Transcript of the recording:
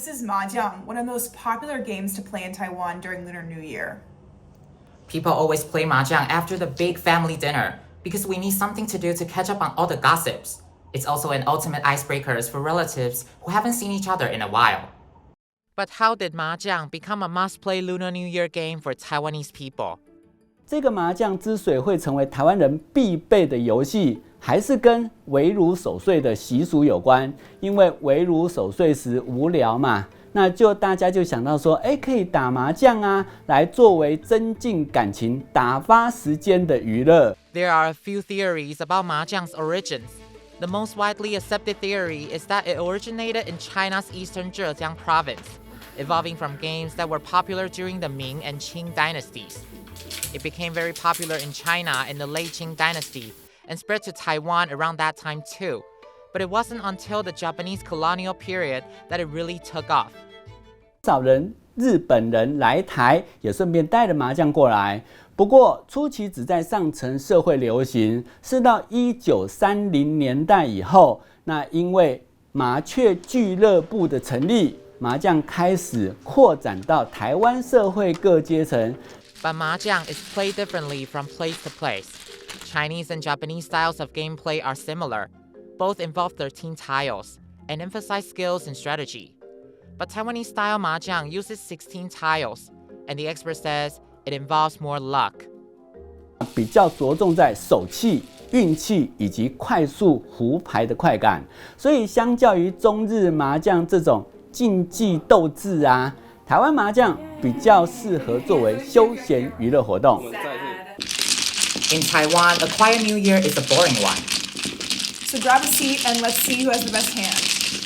This is Mahjong, one of the most popular games to play in Taiwan during Lunar New Year. People always play mahjong after the big family dinner because we need something to do to catch up on all the gossips. It's also an ultimate icebreaker for relatives who haven't seen each other in a while. But how did mahjong become a must-play Lunar New Year game for Taiwanese people? 这个麻将之所以会成为台湾人必备的游戏，还是跟围炉守岁的习俗有关。因为围炉守岁时无聊嘛，那大家就想到说，可以打麻将啊，来作为增进感情、打发时间的娱乐。There are a few theories about mahjong's origins. The most widely accepted theory is that it originated in China's eastern Zhejiang province, evolving from games that were popular during the Ming and Qing dynasties. It became very popular in China in the late Qing dynasty and spread to Taiwan around that time too. But it wasn't until the Japanese colonial period that it really took off. 不少日本人来台，也顺便带了麻将过来。不过初期只在上层社会流行，是到1930年代以后，那因为麻雀俱乐部的成立，麻将开始扩展到台湾社会各阶层。But mahjong is played differently from place to place. Chinese and Japanese styles of gameplay are similar. Both involve 13 tiles and emphasize skills and strategy. But Taiwanese style mahjong uses 16 tiles, and the expert says it involves more luck. 比较着重在手气、运气以及快速胡牌的快感，所以相较于中日麻将这种竞技斗智啊，台湾麻将比较适合作为休闲娱乐活动。In Taiwan, a quiet New Year is a boring one. So grab a seat and let's see who has the best hand.